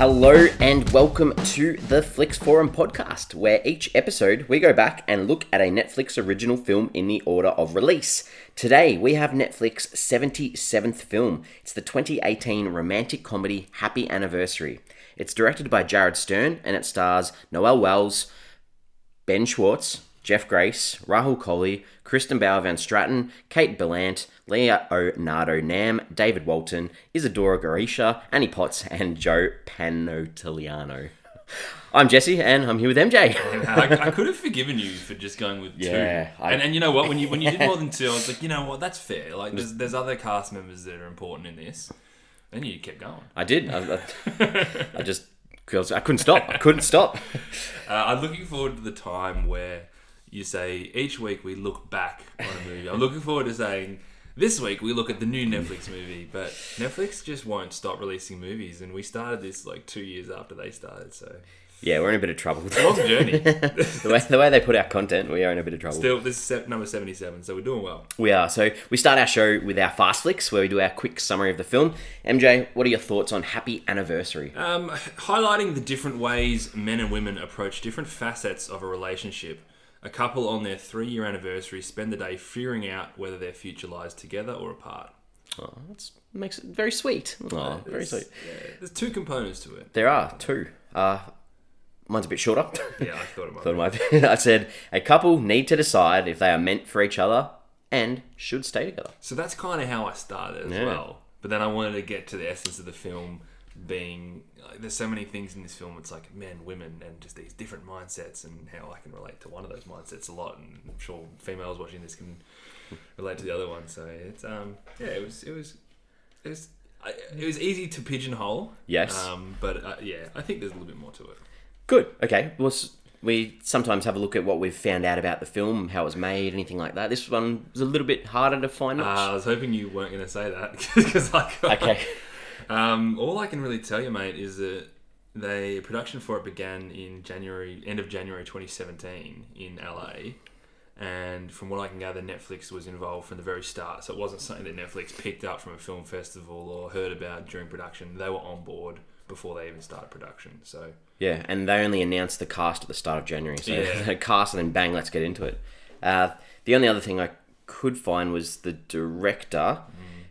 Hello and welcome to the Flix Forum podcast, where each episode we go back and look at a Netflix original film in the order of release. Today we have Netflix's 77th film. It's the 2018 romantic comedy Happy Anniversary. It's directed by Jared Stern and it stars Noel Wells, Ben Schwartz, Jeff Grace, Rahul Kohli, Kristin Bauer van Straten, Kate Berlant, Leonardo Nam, David Walton, Isidora Goreshter, Annie Potts, and Joe Pantoliano. I'm Jesse, and I'm here with MJ. I could have forgiven you for just going with two. And you know what? When you did more than two, I was like, you know what? That's fair. Like, there's other cast members that are important in this. Then you kept going. I did. I couldn't stop. I'm looking forward to the time where you say, each week we look back on a movie. I'm looking forward to saying, this week we look at the new Netflix movie. But Netflix just won't stop releasing movies. And we started this like 2 years after they started, so... Yeah, we're in a bit of trouble. It's a long journey. the way they put out content, we are in a bit of trouble. Still, this is number 77, so we're doing well. We are. So we start our show with our Fast Flicks, where we do our quick summary of the film. MJ, what are your thoughts on Happy Anniversary? Highlighting the different ways men and women approach different facets of a relationship. A couple on their 3-year anniversary spend the day figuring out whether their future lies together or apart. Oh, that makes it very sweet. Oh, very sweet. Yeah, there's two components to it. There are two. Mine's a bit shorter. Yeah, I thought it might be. I said, a couple need to decide if they are meant for each other and should stay together. So that's kind of how I started as well. But then I wanted to get to the essence of the film being... Like, there's so many things in this film. It's like men, women, and just these different mindsets and how I can relate to one of those mindsets a lot. And I'm sure females watching this can relate to the other one. So it's it was easy to pigeonhole. Yes. But I think there's a little bit more to it. Good. Okay. Well, we sometimes have a look at what we've found out about the film, how it was made, anything like that. This one was a little bit harder to find out. I was hoping you weren't going to say that because okay. All I can really tell you, mate, is that the production for it began in end of January 2017 in LA. And from what I can gather, Netflix was involved from the very start. So it wasn't something that Netflix picked up from a film festival or heard about during production. They were on board before they even started production. So yeah, and they only announced the cast at the start of January. So the cast and then bang, let's get into it. The only other thing I could find was the director,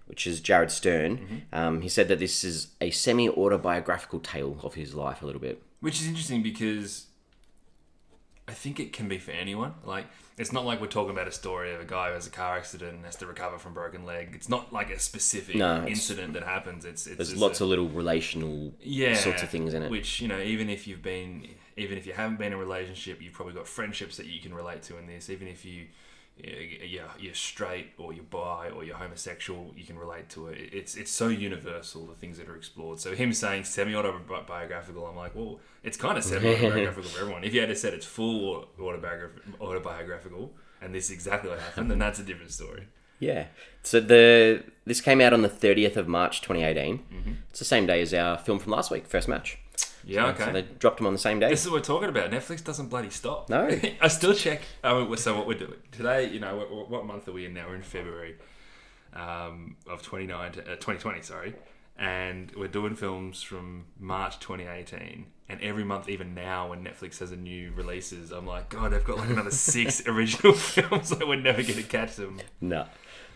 which is Jared Stern. He said that this is a semi-autobiographical tale of his life a little bit. Which is interesting because I think it can be for anyone. Like, it's not like we're talking about a story of a guy who has a car accident and has to recover from a broken leg. It's not like a specific incident that happens. There's lots of little relational sorts of things in it. Which, you know, even if you haven't been in a relationship, you've probably got friendships that you can relate to in this. Even if you're straight or you're bi or you're homosexual, you can relate to it. It's so universal, the things that are explored. So him saying semi-autobiographical, I'm like, well, it's kind of semi-autobiographical for everyone. If you had said it's full autobiographical and this is exactly what happened, then that's a different story. Yeah. So this came out on the 30th of March 2018. It's the same day as our film from last week, First Match. Yeah, okay. So they dropped them on the same day. This is what we're talking about. Netflix doesn't bloody stop. No. I still check. So what we're doing today, you know, what month are we in now? We're in February of 2020, sorry. And we're doing films from March 2018. And every month, even now, when Netflix has a new releases, I'm like, God, they've got like another 6 original films. Like, we're never going to catch them. No.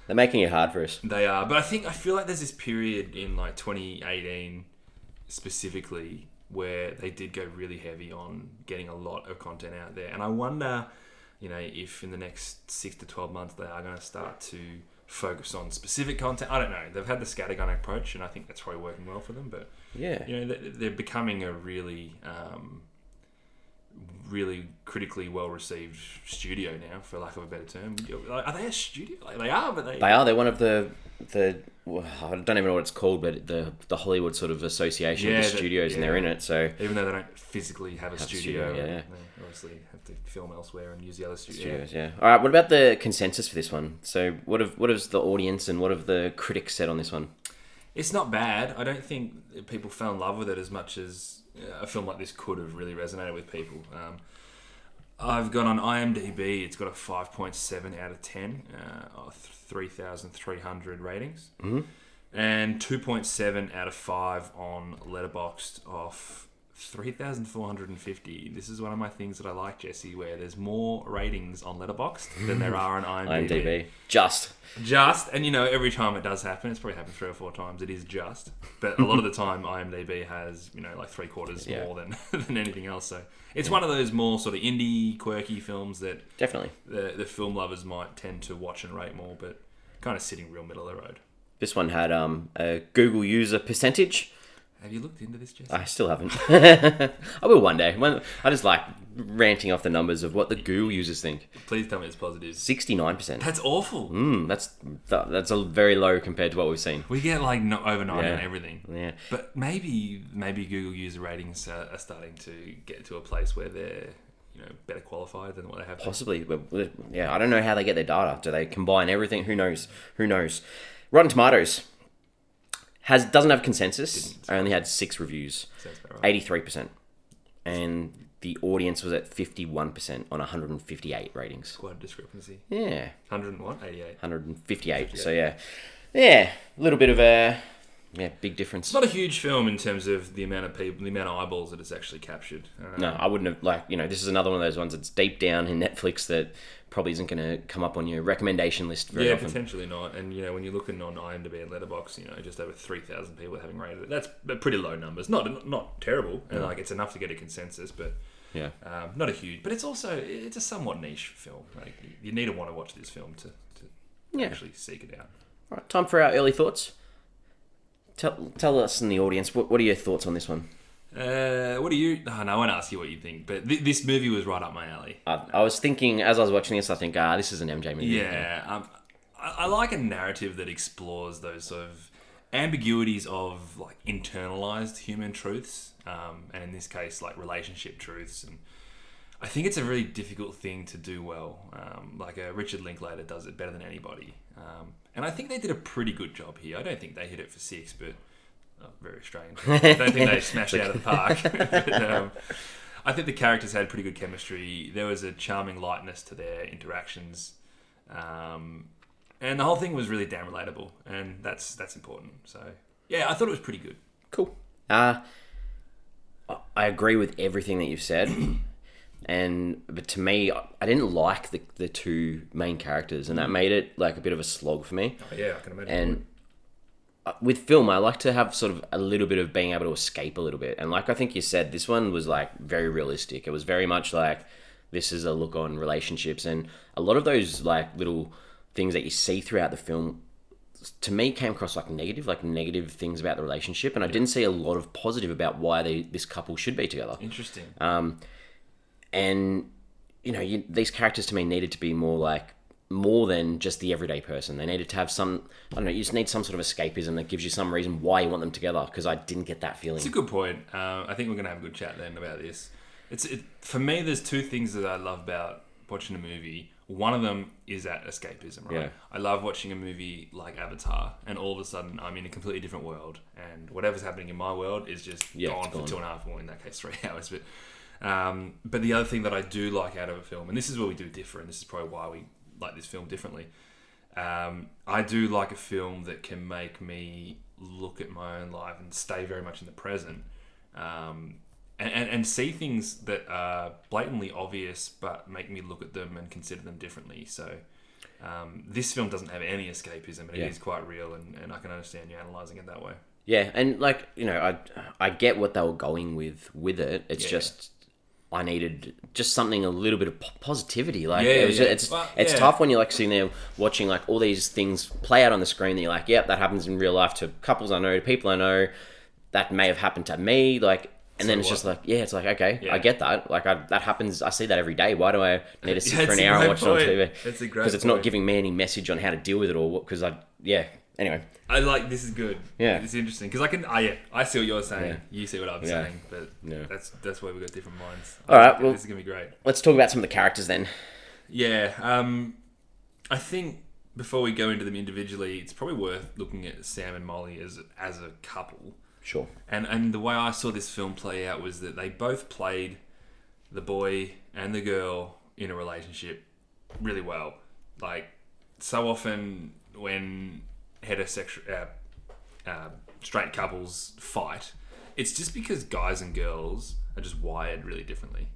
They're making it hard for us. They are. But I feel like there's this period in like 2018 specifically where they did go really heavy on getting a lot of content out there. And I wonder, you know, if in the next 6 to 12 months they are going to start to focus on specific content. I don't know. They've had the scattergun approach, and I think that's probably working well for them. But, yeah, you know, they're becoming a really critically well-received studio now, for lack of a better term. Are they a studio? Like, they are, but they are. They're one of the well, I don't even know what it's called, but the Hollywood sort of association of the studios, and they're in it. So even though they don't physically have a studio, they obviously have to film elsewhere and use the other studios. Yeah. All right. What about the consensus for this one? So what has the audience and what have the critics said on this one? It's not bad. I don't think people fell in love with it as much as a film like this could have really resonated with people. I've gone on IMDb. It's got a 5.7 out of 10, 3,300 ratings. And 2.7 out of 5 on Letterboxd off 3,450. This is one of my things that I like, Jesse, where there's more ratings on Letterboxd than there are on IMDb. Just. And every time it does happen, it's probably happened 3 or 4 times, it is just. But a lot of the time, IMDb has, like 3/4 more than anything else. So it's one of those more sort of indie, quirky films that definitely the film lovers might tend to watch and rate more, but kind of sitting real middle of the road. This one had a Google user percentage. Have you looked into this, Jesse? I still haven't. I will one day. I just like ranting off the numbers of what the Google users think. Please tell me it's positive. 69%. That's awful. That's a very low compared to what we've seen. We get like over 90 on everything. Yeah. But maybe Google user ratings are starting to get to a place where they're better qualified than what they have. Possibly, but yeah, I don't know how they get their data. Do they combine everything? Who knows? Rotten Tomatoes doesn't have consensus. I only had 6 reviews. Sounds about right. 83%, and the audience was at 51% on 158 ratings. Quite a discrepancy. Yeah. 88. 158. So yeah, a little bit of a big difference. It's not a huge film in terms of the amount of people, the amount of eyeballs that it's actually captured. No, I wouldn't have this is another one of those ones that's deep down in Netflix that probably isn't going to come up on your recommendation list very often. Potentially not. And when you're looking on IMDb and Letterboxd, just over 3,000 people having rated it. That's pretty low numbers. Not terrible, and it's enough to get a consensus, but not a huge. But it's a somewhat niche film. Like you need to want to watch this film to actually seek it out. All right, time for our early thoughts. Tell us in the audience, what are your thoughts on this one? What do you... Oh, no, I won't ask you what you think, but this movie was right up my alley. I was thinking, as I was watching this, I think, this is an MJ movie. Yeah. I like a narrative that explores those sort of ambiguities of like internalized human truths, and in this case, like relationship truths. And I think it's a really difficult thing to do well. Richard Linklater does it better than anybody. And I think they did a pretty good job here. I don't think they hit it for 6, but very strange. I don't think they smashed it out of the park. But, I think the characters had pretty good chemistry. There was a charming lightness to their interactions, and the whole thing was really damn relatable, and that's important. So yeah, I thought it was pretty good. Cool. I agree with everything that you've said. But to me, I didn't like the 2 main characters, and that made it like a bit of a slog for me. Oh, yeah, I can imagine. And with film, I like to have sort of a little bit of being able to escape a little bit. And like I think you said, this one was like very realistic. It was very much like this is a look on relationships, and a lot of those like little things that you see throughout the film, to me, came across like negative things about the relationship, and I didn't see a lot of positive about why this couple should be together. Interesting. And these characters to me needed to be more than just the everyday person. They needed to have you just need some sort of escapism that gives you some reason why you want them together, because I didn't get that feeling. It's a good point. I think we're going to have a good chat then about this. For me, there's 2 things that I love about watching a movie. One of them is that escapism, right? Yeah. I love watching a movie like Avatar, and all of a sudden I'm in a completely different world, and whatever's happening in my world is just gone for 2.5, or in that case 3 hours. But the other thing that I do like out of a film, and this is where we do differ, and this is probably why we like this film differently, I do like a film that can make me look at my own life and stay very much in the present, and see things that are blatantly obvious but make me look at them and consider them differently. So this film doesn't have any escapism, and it is quite real, and I can understand you analysing it that way. Yeah, and I get what they were going with it. It's just... I needed just something, a little bit of positivity. It's tough when you're like sitting there watching like all these things play out on the screen that you're like, yep, that happens in real life to couples I know, to people I know, that may have happened to me. And then it's just like, it's like, okay, I get that. That happens. I see that every day. Why do I need to sit for an hour and watch it on TV? That's a great Because it's not giving me any message on how to deal with it, or what, because anyway. This is good. Yeah. It's interesting. Because I see what you're saying. Yeah. You see what I'm saying. But that's why we've got different minds. All right. Well, this is going to be great. Let's talk about some of the characters then. Yeah. I think before we go into them individually, it's probably worth looking at Sam and Molly as a couple. Sure. And the way I saw this film play out was that they both played the boy and the girl in a relationship really well. Like, so often when straight couples fight, it's just because guys and girls are just wired really differently.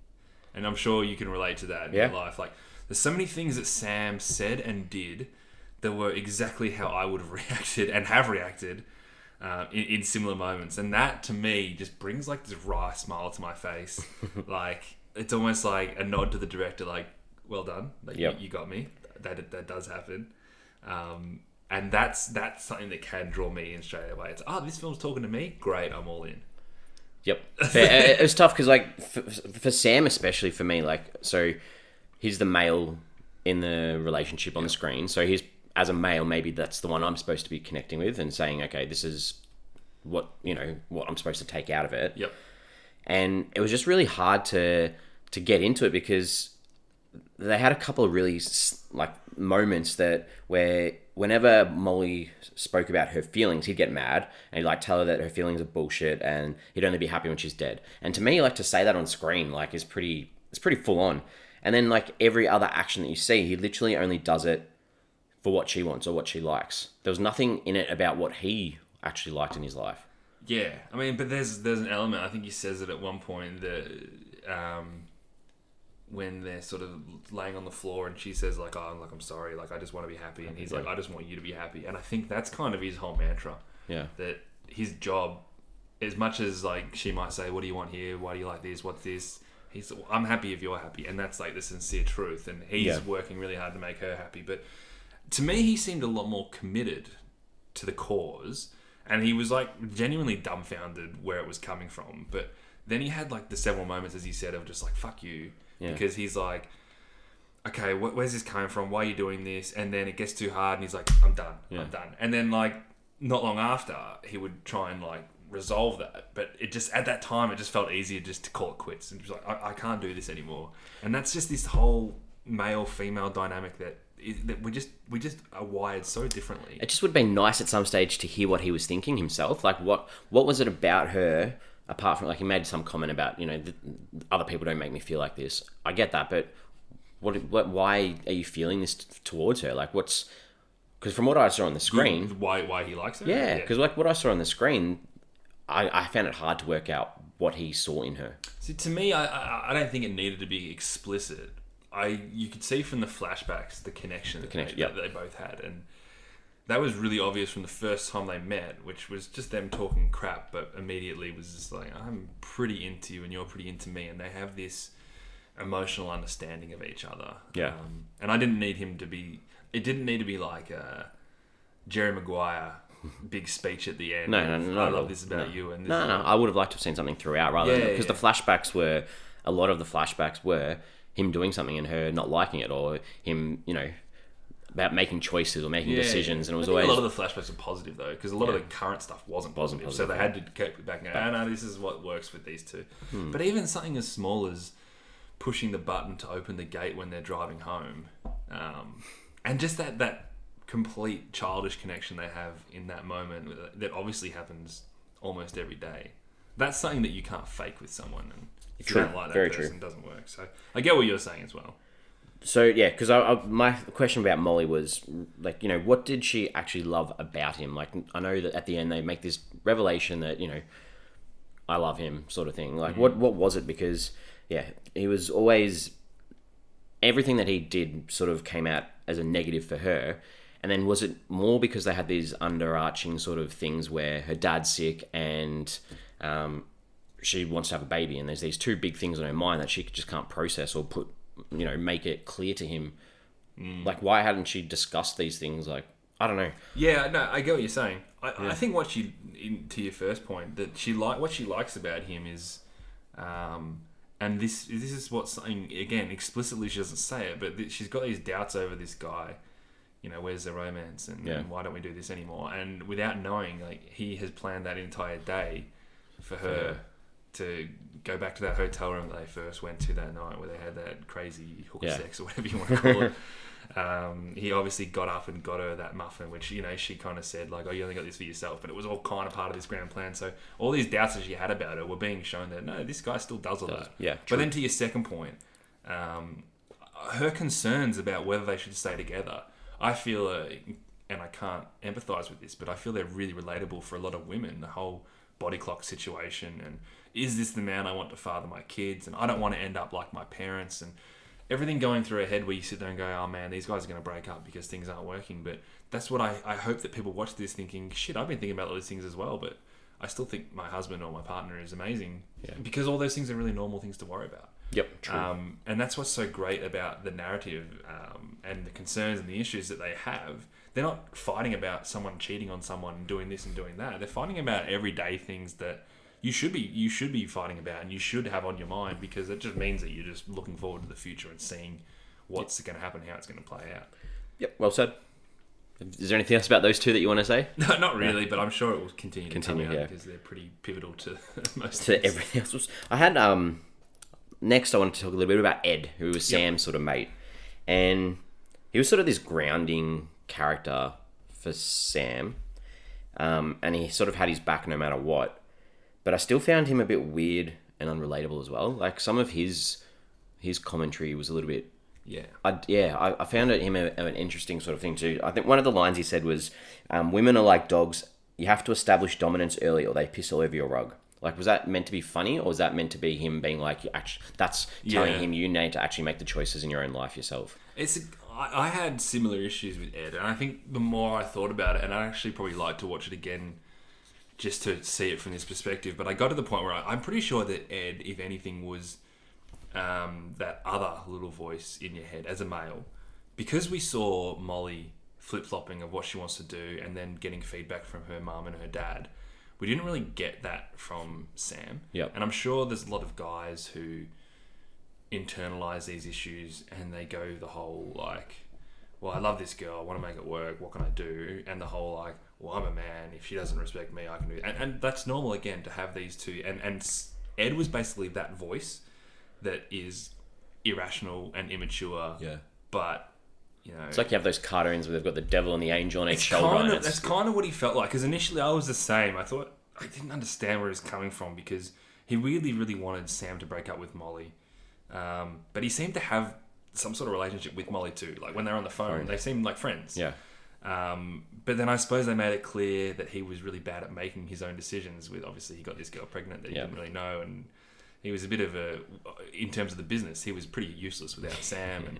And I'm sure you can relate to that in your life. Like, there's so many things that Sam said and did that were exactly how I would have reacted and have reacted in similar moments. And that, to me, just brings like this wry smile to my face. Like, it's almost like a nod to the director, like, well done. Like, you got me. That does happen. And that's something that can draw me in straight away. It's, this film's talking to me? Great, I'm all in. Yep. It was tough because, like, for Sam, especially for me, like, so he's the male in the relationship on the screen. So he's, as a male, maybe that's the one I'm supposed to be connecting with and saying, okay, this is what I'm supposed to take out of it. Yep. And it was just really hard to get into it because they had a couple of really like moments where whenever Molly spoke about her feelings, he'd get mad and he'd like tell her that her feelings are bullshit and he'd only be happy when she's dead. And to me, like, to say that on screen, like, it's pretty full on. And then, like, every other action that you see, he literally only does it for what she wants or what she likes. There was nothing in it about what he actually liked in his life. Yeah, I mean, but there's an element. I think he says it at one point that when they're sort of laying on the floor and she says like, "Oh, I'm sorry, like I just want to be happy," and he's like, "I just want you to be happy." And I think that's kind of his whole mantra. Yeah. That his job, as much as like she might say, "What do you want here? Why do you like this? What's this?" He's, "I'm happy if you're happy," and that's like the sincere truth. And he's working really hard to make her happy. But to me, he seemed a lot more committed to the cause. And he was like genuinely dumbfounded where it was coming from. But then he had like the several moments, as he said, of just like, fuck you. Yeah. Because he's like, okay, where's this coming from? Why are you doing this? And then it gets too hard and he's like, I'm done. Yeah. I'm done. And then like not long after, he would try and like resolve that. But it just, at that time, it just felt easier just to call it quits. And just like, I can't do this anymore. And that's just this whole male-female dynamic that we just are wired so differently. It just would have been nice at some stage to hear what he was thinking himself. Like, what was it about her, apart from, like, he made some comment about, other people don't make me feel like this. I get that, but why are you feeling this towards her? Like, because from what I saw on the screen... Why he likes her? Yeah, because like what I saw on the screen, I found it hard to work out what he saw in her. See, to me, I don't think it needed to be explicit. You could see from the flashbacks the connection that they both had, and that was really obvious from the first time they met, which was just them talking crap, but immediately was just like, I'm pretty into you and you're pretty into me, and they have this emotional understanding of each other. Yeah. And I didn't need him to be... It didn't need to be like a Jerry Maguire big speech at the end. No, I love this about you. And this I would have liked to have seen something throughout rather than... Because the flashbacks were... A lot of the flashbacks were him doing something and her not liking it, or him, about making choices or making decisions, and it was always... A lot of the flashbacks are positive though, because a lot of the current stuff wasn't positive, so they had to keep it back and no, this is what works with these two. But even something as small as pushing the button to open the gate when they're driving home, and just that complete childish connection they have in that moment that obviously happens almost every day. That's something that you can't fake with someone, and if you don't like that person, it doesn't work. So I get what you're saying as well. So yeah, because my question about Molly was like, what did she actually love about him? Like, I know that at the end they make this revelation that I love him, sort of thing. Like, what was it? Because he was always, everything that he did sort of came out as a negative for her. And then was it more because they had these underarching sort of things where her dad's sick and she wants to have a baby, and there's these two big things on her mind that she just can't process or put, make it clear to him. Like, why hadn't she discussed these things? Like, I don't know. Yeah, no, I get what you're saying. I think to your first point, that what she likes about him is, and this is what something, again, explicitly she doesn't say it, but she's got these doubts over this guy. Where's the romance, and why don't we do this anymore? And without knowing, like, he has planned that entire day for her to go back to that hotel room that they first went to that night, where they had that crazy hooker sex or whatever you want to call it. He obviously got up and got her that muffin, which, she kind of said like, oh, you only got this for yourself, but it was all kind of part of this grand plan. So all these doubts that she had about her were being shown that no, this guy still does all that. Yeah, true. But then to your second point, her concerns about whether they should stay together, I feel and I can't empathize with this, but I feel they're really relatable for a lot of women. The whole body clock situation, and is this the man I want to father my kids? And I don't want to end up like my parents, and everything going through her head where you sit there and go, oh man, these guys are going to break up because things aren't working. But that's what I hope that people watch this thinking, shit, I've been thinking about all these things as well, but I still think my husband or my partner is amazing, because all those things are really normal things to worry about. Yep, true. And that's what's so great about the narrative, and the concerns and the issues that they have. They're not fighting about someone cheating on someone and doing this and doing that. They're fighting about everyday things that you should be fighting about, and you should have on your mind, because it just means that you're just looking forward to the future and seeing what's going to happen, how it's going to play out. Yep, well said. Is there anything else about those two that you want to say? No, not really, but I'm sure it will continue to come out, yeah, because they're pretty pivotal to most to things. everything else. I had next I wanted to talk a little bit about Ed, who was Sam's sort of mate, and he was sort of this grounding character for Sam, and he sort of had his back no matter what. But I still found him a bit weird and unrelatable as well. Like, some of his commentary was a little bit. I found him an interesting sort of thing too. I think one of the lines he said was, "Women are like dogs. You have to establish dominance early, or they piss all over your rug." Like, was that meant to be funny, or was that meant to be him being like, that's telling him you need to actually make the choices in your own life yourself? I had similar issues with Ed, and I think the more I thought about it, and I actually probably like to watch it again just to see it from this perspective, but I got to the point where I'm pretty sure that Ed, if anything, was that other little voice in your head as a male, because we saw Molly flip-flopping of what she wants to do and then getting feedback from her mum and her dad. We didn't really get that from Sam. Yep. And I'm sure there's a lot of guys who internalize these issues and they go the whole like, well, I love this girl, I want to make it work, what can I do? And the whole like, well, I'm a man, if she doesn't respect me, I can do it. And that's normal, again, to have these two. And Ed was basically that voice that is irrational and immature. Yeah. But, you know, it's like you have those cartoons where they've got the devil and the angel on each shoulder. That's kind of what he felt like. Because initially I was the same. I thought, I didn't understand where he was coming from, because he really, really wanted Sam to break up with Molly. But he seemed to have some sort of relationship with Molly too. Like, when they're on the phone, they seemed like friends. Yeah. But then I suppose they made it clear that he was really bad at making his own decisions. With, obviously, he got this girl pregnant that he didn't really know, and he was a bit of in terms of the business, he was pretty useless without Sam. And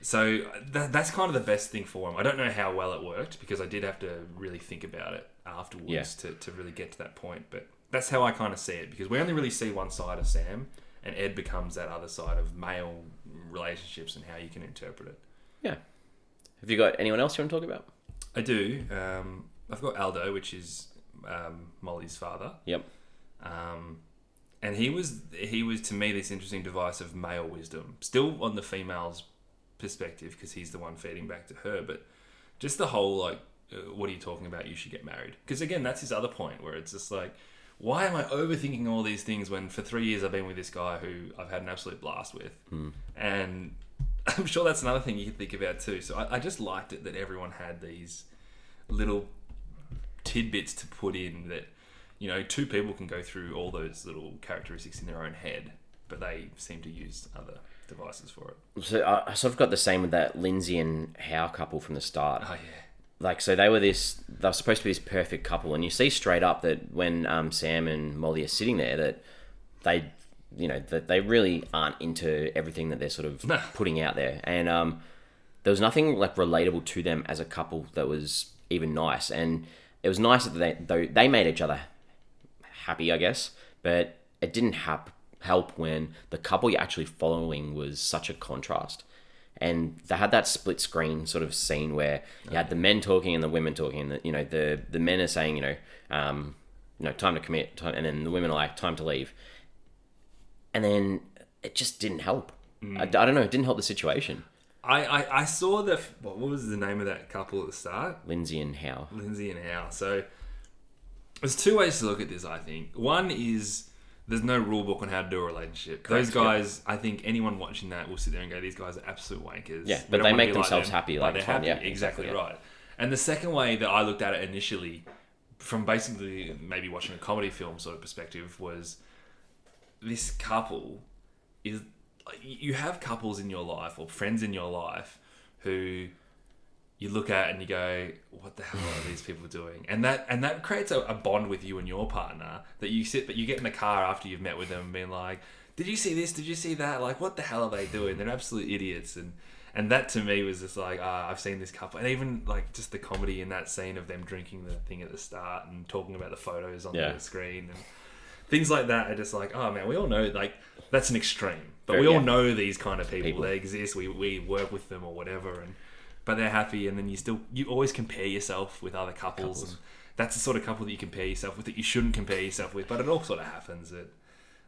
so that's kind of the best thing for him. I don't know how well it worked, because I did have to really think about it afterwards to really get to that point. But that's how I kind of see it, because we only really see one side of Sam, and Ed becomes that other side of male relationships and how you can interpret it. Yeah. Have you got anyone else you want to talk about? I do. I've got Aldo, which is Molly's father. Yep. And he was to me this interesting device of male wisdom, still on the female's perspective, because he's the one feeding back to her. But just the whole like, what are you talking about? You should get married. Because again, that's his other point, where it's just like, why am I overthinking all these things when for 3 years I've been with this guy who I've had an absolute blast with? And I'm sure that's another thing you can think about too. So I just liked it that everyone had these little tidbits to put in that, you know, two people can go through all those little characteristics in their own head, but they seem to use other devices for it. So I sort of got the same with that Lindsay and Howe couple from the start. Oh, yeah. Like, so they were supposed to be this perfect couple, and you see straight up that when Sam and Molly are sitting there, that they really aren't into everything that they're sort of putting out there. And there was nothing like relatable to them as a couple that was even nice. And it was nice that they made each other happy, I guess, but it didn't help when the couple you're actually following was such a contrast. And they had that split screen sort of scene where you had the men talking and the women talking, and the men are saying, time to commit, and then the women are like, time to leave. And then it just didn't help. I don't know, it didn't help the situation. I saw what was the name of that couple at the start? Lindsay and Howe. So there's two ways to look at this, I think. One is there's no rule book on how to do a relationship. Correct, those guys, I think anyone watching that will sit there and go, these guys are absolute wankers. Yeah, but they make themselves happy. Like they're happy. Yeah, exactly right. And the second way that I looked at it initially, from basically maybe watching a comedy film sort of perspective, was this couple is... You have couples in your life or friends in your life who you look at and you go, what the hell are these people doing? And that creates a bond with you and your partner that you get in the car after you've met with them and being like, did you see this? Did you see that? Like, what the hell are they doing? They're absolute idiots. And that to me was just like, I've seen this couple. And even like just the comedy in that scene of them drinking the thing at the start and talking about the photos on the screen and things like that are just like, oh man, we all know, like, that's an extreme. But we all know these kind of people. They exist. We work with them or whatever. But they're happy, and then you always compare yourself with other couples. And that's the sort of couple that you compare yourself with that you shouldn't compare yourself with, but it all sort of happens.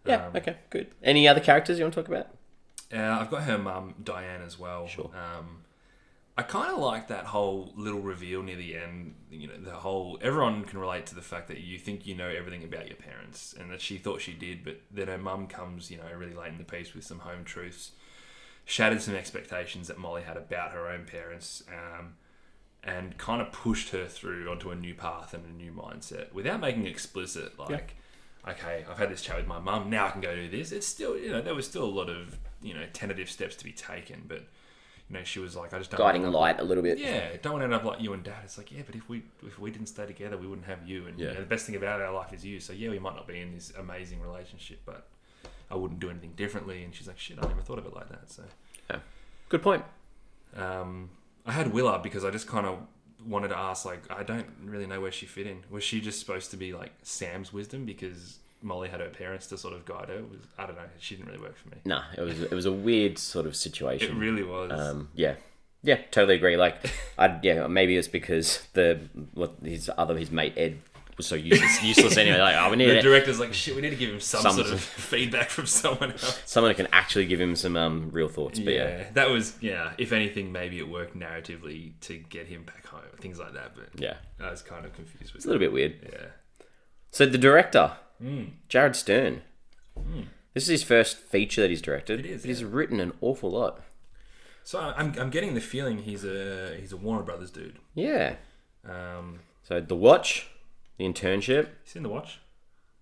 Okay, good. Any other characters you want to talk about? I've got her mum, Diane, as well. Sure. I kind of like that whole little reveal near the end. You know, everyone can relate to the fact that you think you know everything about your parents, and that she thought she did, but then her mum comes, you know, really late in the piece with some home truths, shattered some expectations that Molly had about her own parents, and kind of pushed her through onto a new path and a new mindset without making it explicit. Like, okay, I've had this chat with my mum, now I can go do this. It's still, you know, there was still a lot of, you know, tentative steps to be taken, but, you know, she was like, I just don't guiding light a little bit. Yeah, don't want to end up like you and Dad. It's like, yeah, but if we didn't stay together, we wouldn't have you. And you know, the best thing about our life is you. So yeah, we might not be in this amazing relationship, but I wouldn't do anything differently. And she's like, shit, I never thought of it like that. So yeah, good point. I had Willa because I just kind of wanted to ask, like, I don't really know where she fit in. Was she just supposed to be like Sam's wisdom because Molly had her parents to sort of guide her? I don't know. She didn't really work for me. No, it was a weird sort of situation. It really was. Yeah, totally agree. Like, maybe it's because his mate Ed was so useless anyway. Like, we need the director's like, shit, we need to give him some sort of feedback from someone else. Someone who can actually give him some real thoughts. But that was, if anything, maybe it worked narratively to get him back home, things like that. But I was kind of confused with it. It's a little bit weird. Yeah. So the director, Jared Stern. This is his first feature that he's directed. It is. But he's written an awful lot. So I'm getting the feeling he's a Warner Brothers dude. Yeah. So The Watch, The Internship. You seen The Watch?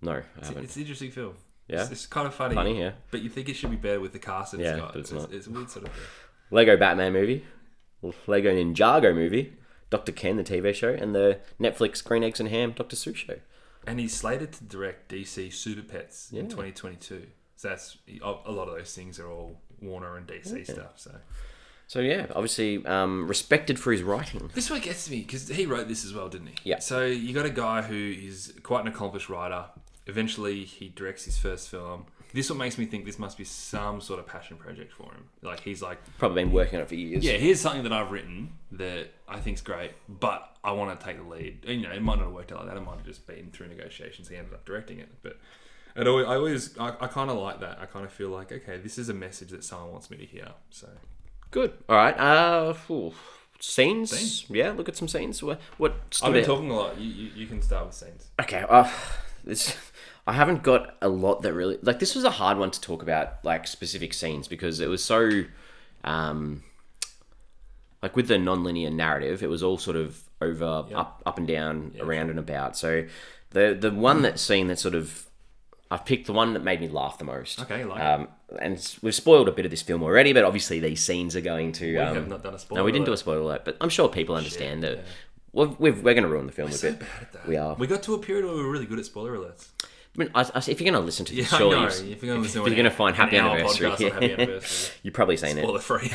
No, I haven't. It's an interesting film. Yeah. It's kind of funny. Funny, yeah. But you think it should be better with the cast that it's got. But it's not. It's a weird sort of thing. Lego Batman movie, Lego Ninjago movie, Dr. Ken, the TV show, and the Netflix Green Eggs and Ham Dr. Seuss show. And he's slated to direct DC Super Pets in 2022. So that's a lot of those things are all Warner and DC stuff. So yeah, obviously respected for his writing. This one gets to me because he wrote this as well, didn't he? Yeah. So you got a guy who is quite an accomplished writer. Eventually, he directs his first film. This one makes me think this must be some sort of passion project for him. Like, he's like... Probably been working on it for years. Yeah, here's something that I've written that I think's great, but I want to take the lead. And, you know, it might not have worked out like that. It might have just been through negotiations. He ended up directing it. But I kind of like that. I kind of feel like, okay, this is a message that someone wants me to hear. So good. All right. Scenes? Yeah, look at some scenes. What? I've been talking a lot. You can start with scenes. Okay. I haven't got a lot that really... Like, this was a hard one to talk about, like, specific scenes, because it was so... like, with the non-linear narrative, it was all sort of over, up and down, around and about. So, the one scene that sort of... I've picked the one that made me laugh the most. Okay, like and we've spoiled a bit of this film already, but obviously these scenes are going to... We have not done a spoiler. No, we didn't do a spoiler alert, but I'm sure people understand that... We're going to ruin the film a bit. We're so bad at that. We are. We got to a period where we were really good at spoiler alerts. I mean, if you're going to listen to this, surely I know. If you're going to find Happy Anniversary, Happy Anniversary, you've probably seen it. Spoiler free.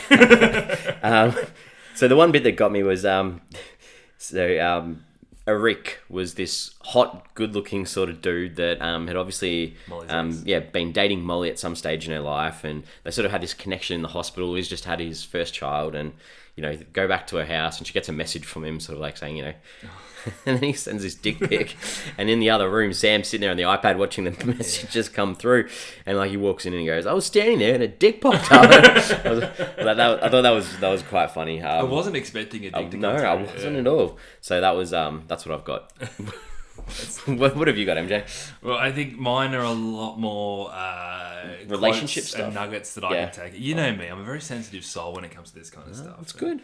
So the one bit that got me was Eric was this hot, good-looking sort of dude that had obviously been dating Molly at some stage in her life, and they sort of had this connection in the hospital. He's just had his first child, and you know, go back to her house, and she gets a message from him, sort of like saying, you know. And then he sends this dick pic, and in the other room, Sam's sitting there on the iPad watching the messages come through, and like he walks in and he goes, "I was standing there and a dick popped up." I thought that was quite funny. I wasn't expecting a dick to come through. No, I wasn't at all. So that was that's what I've got. What have you got, MJ? Well, I think mine are a lot more relationship stuff and nuggets that I can take. You know me, I'm a very sensitive soul when it comes to this kind of stuff. That's good.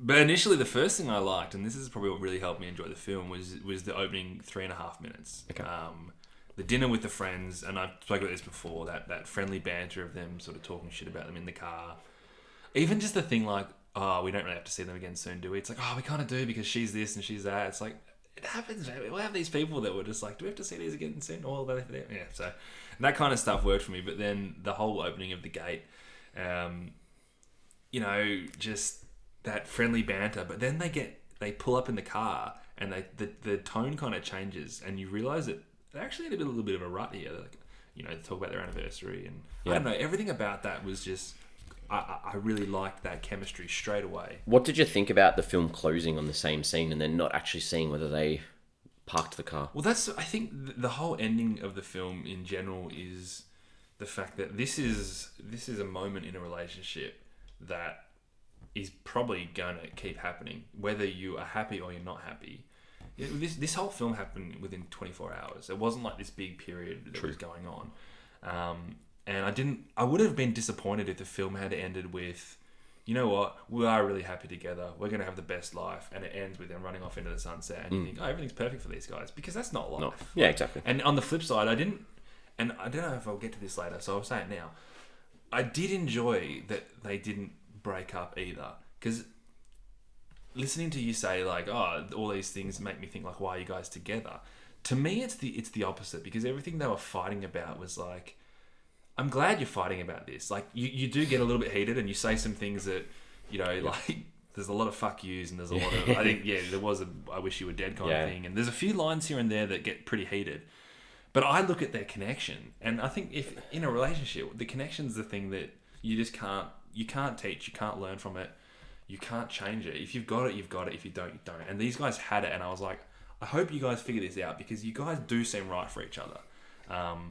But initially, the first thing I liked, and this is probably what really helped me enjoy the film, was the opening 3.5 minutes. Okay. The dinner with the friends, and I've spoken about this before, that friendly banter of them sort of talking shit about them in the car. Even just the thing like, oh, we don't really have to see them again soon, do we? It's like, oh, we kind of do because she's this and she's that. It's like, it happens. We'll have these people that were just like, do we have to see these again soon? All that, yeah. So that kind of stuff worked for me. But then the whole opening of the gate, you know, just that friendly banter. But then they pull up in the car and the tone kind of changes, and you realise that they actually had a little bit of a rut here. Like, you know, talk about their anniversary, and I don't know, everything about that was just. I really liked that chemistry straight away. What did you think about the film closing on the same scene and then not actually seeing whether they parked the car? Well, I think the whole ending of the film in general is the fact that this is a moment in a relationship that is probably going to keep happening, whether you are happy or you're not happy. This whole film happened within 24 hours. It wasn't like this big period that was going on. And I would have been disappointed if the film had ended with, you know what, we are really happy together, we're going to have the best life, and it ends with them running off into the sunset, and you think, oh, everything's perfect for these guys, because that's not life. No. Yeah, exactly. And on the flip side, I don't know if I'll get to this later, so I'll say it now. I did enjoy that they didn't break up either, because listening to you say, like, oh, all these things make me think, like, why are you guys together? To me, it's the opposite, because everything they were fighting about was like, I'm glad you're fighting about this. Like, you do get a little bit heated and you say some things that, you know, like, there's a lot of fuck yous and there's a lot of, I think, there was a I wish you were dead kind of thing. And there's a few lines here and there that get pretty heated. But I look at their connection, and I think if in a relationship, the connection's the thing that you just you can't teach, you can't learn from it, you can't change it. If you've got it, you've got it. If you don't, you don't. And these guys had it, and I was like, I hope you guys figure this out, because you guys do seem right for each other.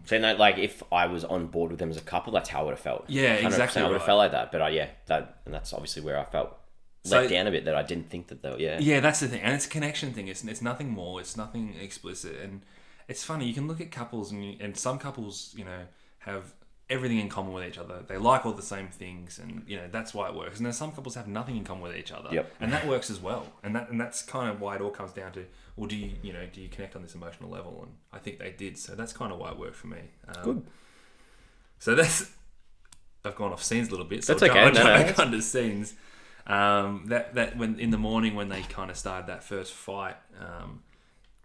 So, no, like, if I was on board with them as a couple, that's how I would have felt. Yeah, exactly. I would have felt like that. But and that's obviously where I felt let down a bit, that I didn't think that they were, Yeah, that's the thing. And it's a connection thing. It's nothing more. It's nothing explicit. And it's funny. You can look at couples, and some couples, you know, have everything in common with each other. They like all the same things, and, you know, that's why it works. And then some couples have nothing in common with each other. Yep. And that works as well. And that's kind of why it all comes down to, well, do you connect on this emotional level? And I think they did. So that's kind of why it worked for me. Good. So I've gone off scenes a little bit. So that's okay. I'll jump back onto scenes. That when in the morning when they kind of started that first fight,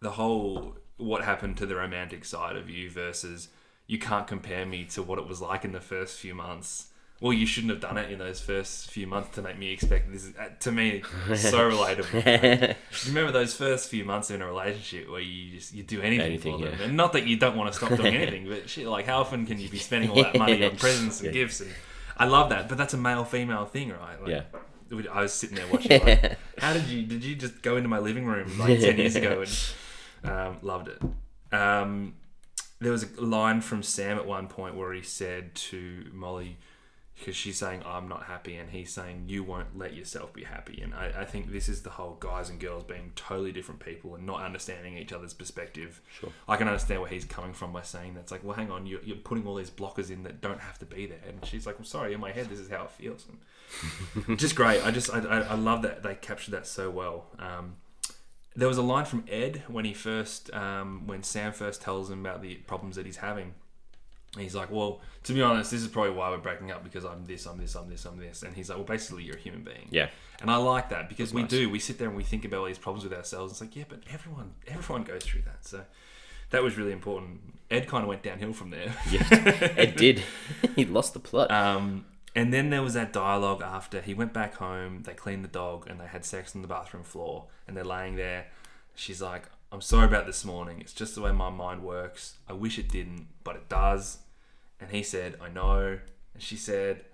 the whole what happened to the romantic side of you versus you can't compare me to what it was like in the first few months. Well, you shouldn't have done it in those first few months to make me expect this. To me, so relatable. You remember those first few months in a relationship where you do anything for them, and not that you don't want to stop doing anything, but shit, like, how often can you be spending all that money on presents and gifts? And I love that, but that's a male-female thing, right? Like, I was sitting there watching. Like, how did you just go into my living room like 10 years ago and loved it. There was a line from Sam at one point where he said to Molly, because she's saying, I'm not happy, and he's saying, you won't let yourself be happy. And I think this is the whole guys and girls being totally different people and not understanding each other's perspective. Sure. I can understand where he's coming from by saying that. It's like, well, hang on, you're putting all these blockers in that don't have to be there. And she's like, well, sorry, in my head, this is how it feels. And just great. I love that they captured that so well. There was a line from Ed when when Sam first tells him about the problems that he's having. He's like, well, to be honest, this is probably why we're breaking up, because I'm this. And he's like, well, basically, you're a human being. Yeah. And I like that, because we sit there and we think about all these problems with ourselves. It's like, yeah, but everyone goes through that. So that was really important. Ed kind of went downhill from there. Yeah, Ed did. He lost the plot. And then there was that dialogue after he went back home, they cleaned the dog, and they had sex on the bathroom floor, and they're laying there. She's like, I'm sorry about this morning. It's just the way my mind works. I wish it didn't, but it does. And he said, I know. And she said,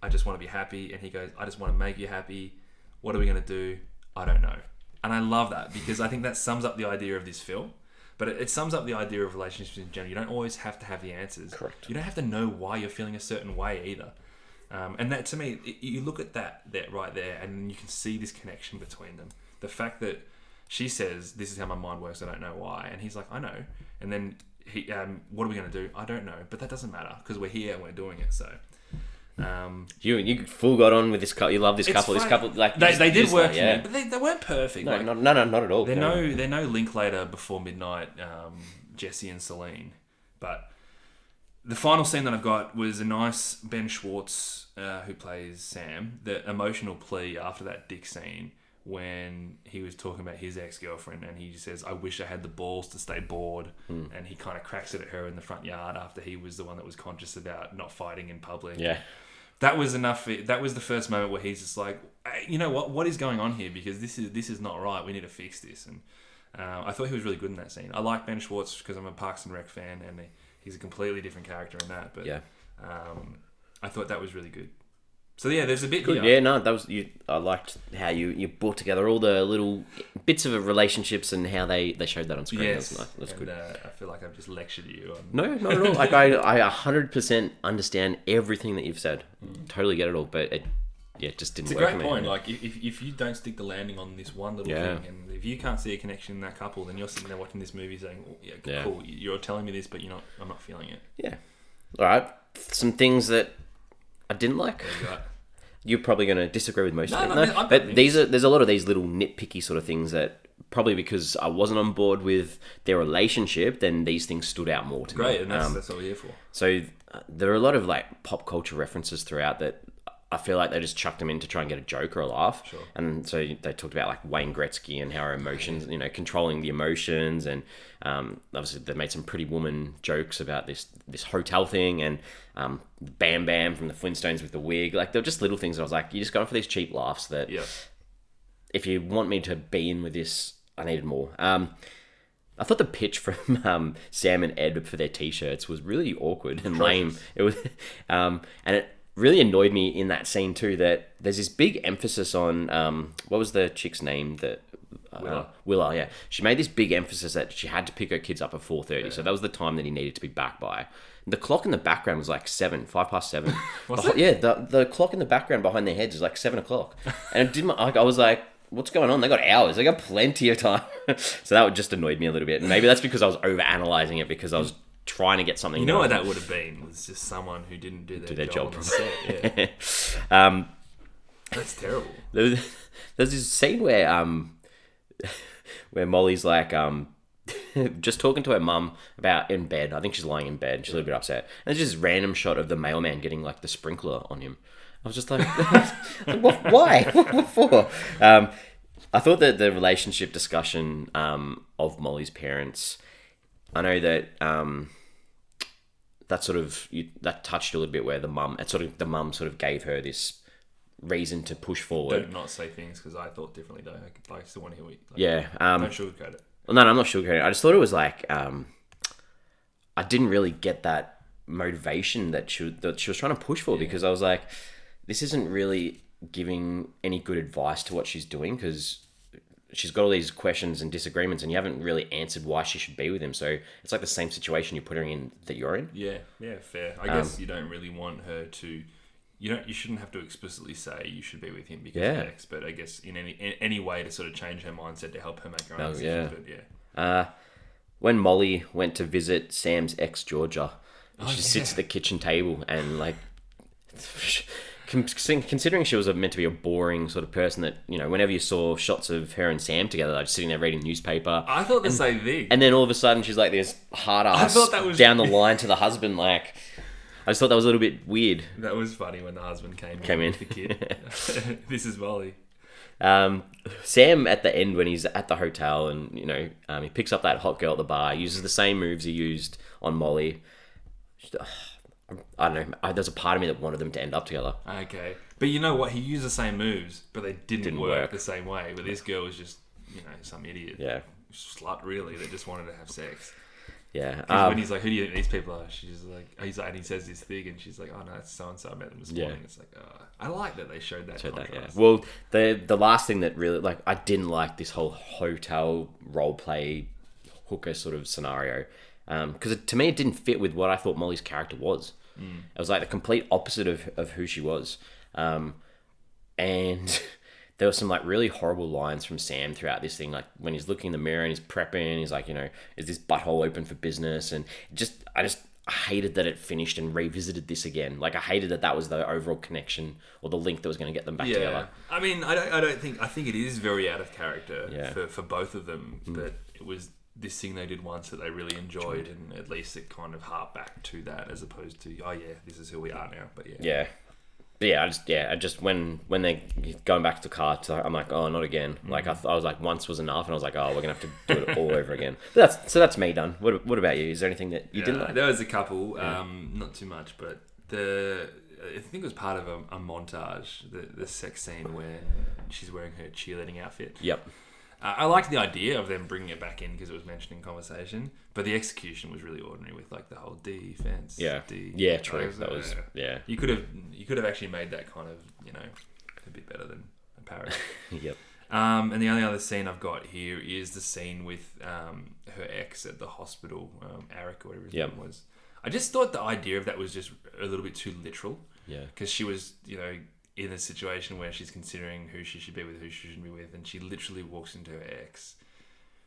I just want to be happy. And he goes, I just want to make you happy. What are we going to do? I don't know. And I love that, because I think that sums up the idea of this film. But it sums up the idea of relationships in general. You don't always have to have the answers. Correct. You don't have to know why you're feeling a certain way either. And that, to me, you look at that right there, and you can see this connection between them. The fact that she says, this is how my mind works, I don't know why. And he's like, I know. And then he, what are we going to do? I don't know. But that doesn't matter, because we're here and we're doing it. So you full got on with this couple. You love this couple. Funny. This couple, like, they did work for me, but they weren't perfect. No, not at all. They're no Linklater before midnight, Jesse and Celine. But The final scene that I've got was a nice Ben Schwartz, who plays Sam, the emotional plea after that dick scene when he was talking about his ex-girlfriend and he says, I wish I had the balls to stay bored. And he kind of cracks it at her in the front yard after he was the one that was conscious about not fighting in public. Yeah. That was enough. That was the first moment where he's just like, hey, you know what is going on here? Because this is not right. We need to fix this. And I thought he was really good in that scene. I like Ben Schwartz because I'm a Parks and Rec fan and he's a completely different character in that. But yeah. I thought that was really good. So yeah, there's a bit good. Here. Yeah, no, that was you. I liked how you brought together all the little bits of relationships and how they showed that on screen. Yes, that was nice. That's good. I feel like I've just lectured you. No, not at all. Like I 100% understand everything that you've said. Totally get it all, but it just didn't work. It's a great for me. point. Like if you don't stick the landing on this one little thing, and if you can't see a connection in that couple, then you're sitting there watching this movie saying, oh, cool, you're telling me this, but I'm not feeling it. Yeah. All right. Some things that I didn't like. You're probably going to disagree with most of them. No, but there's a lot of these little nitpicky sort of things that probably because I wasn't on board with their relationship, then these things stood out more to me. Great, and that's what we're here for. So there are a lot of like pop culture references throughout that I feel like they just chucked them in to try and get a joke or a laugh. Sure. And so they talked about like Wayne Gretzky and how our emotions, controlling the emotions, and obviously they made some Pretty Woman jokes about this hotel thing, and Bam Bam from the Flintstones with the wig. Like they're just little things that I was like, you just going for these cheap laughs that if you want me to be in with this, I needed more. I thought the pitch from Sam and Ed for their t-shirts was really awkward and lame. It was, and it really annoyed me in that scene too that there's this big emphasis on what was the chick's name that Willa, yeah. She made this big emphasis that she had to pick her kids up at 4:30, so that was the time that he needed to be back by. The clock in the background was like 7:05. Was it? Yeah, the clock in the background behind their heads is like 7:00, and it didn't. I was like, what's going on? They got hours. They got plenty of time. So that just annoyed me a little bit, and maybe that's because I was over analyzing it because I was trying to get something. You know what that would have been? Was just someone who didn't do their job on the set. Yeah. That's terrible. There's this scene where Molly's like just talking to her mum about in bed. I think she's lying in bed. She's a little bit upset. And there's just this random shot of the mailman getting like the sprinkler on him. I was just like, why? What for? I thought that the relationship discussion of Molly's parents, I know that that touched a little bit where the mum sort of gave her this reason to push forward. Don't not say things because I thought differently though. I still want to hear what don't sugarcoat it. Well, no, I'm not sugarcoating it. I just thought it was like I didn't really get that motivation that she was trying to push for because I was like, this isn't really giving any good advice to what she's doing because she's got all these questions and disagreements and you haven't really answered why she should be with him. So it's like the same situation you're putting her in that you're in. Yeah, fair. I guess you don't really want her to. You shouldn't have to explicitly say you should be with him because of X. But I guess in any way to sort of change her mindset to help her make her own decision. But when Molly went to visit Sam's ex Georgia, she sits at the kitchen table and like. Considering she was meant to be a boring sort of person that, whenever you saw shots of her and Sam together, they're just sitting there reading newspaper. I thought the same thing. And then all of a sudden she's like this hard ass down the line to the husband. Like, I just thought that was a little bit weird. That was funny when the husband came in with the kid. This is Molly. Sam at the end when he's at the hotel and, he picks up that hot girl at the bar, uses the same moves he used on Molly. I don't know. There's a part of me that wanted them to end up together. Okay. But you know what? He used the same moves, but they didn't work the same way. But this girl was just, some idiot. Yeah. Slut, really, that just wanted to have sex. Yeah. When he's like, who do you think these people are? She's like, and he says this thing, and she's like, oh no, it's so-and-so, I met them this morning. It's like, I like that they showed that contrast. Well, the last thing that really, I didn't like this whole hotel role play hooker sort of scenario. Because to me, it didn't fit with what I thought Molly's character was. It was like the complete opposite of who she was. And there were some like really horrible lines from Sam throughout this thing. Like when he's looking in the mirror and he's prepping, he's like, is this butthole open for business? And I just hated that it finished and revisited this again. Like I hated that was the overall connection or the link that was going to get them back together. I mean, I think it is very out of character for both of them, but it was this thing they did once that they really enjoyed, and at least it kind of harped back to that, as opposed to, oh yeah, this is who we are now. But yeah. But yeah, I just when they're going back to the car, I'm like, oh, not again. Like I was like, once was enough, and I was like, oh, we're gonna have to do it all over again. But that's me done. What about you? Is there anything that you didn't like? There was a couple, not too much, but I think it was part of a montage, the sex scene where she's wearing her cheerleading outfit. Yep. I liked the idea of them bringing it back in because it was mentioned in conversation, but the execution was really ordinary with like the whole defense. Yeah. Yeah, true. That was You could have actually made that kind of, a bit better than a parody. Yep. And the only other scene I've got here is the scene with her ex at the hospital, Eric or whatever his name was. I just thought the idea of that was just a little bit too literal. Yeah. Because she was, in a situation where she's considering who she should be with, who she shouldn't be with, and she literally walks into her ex,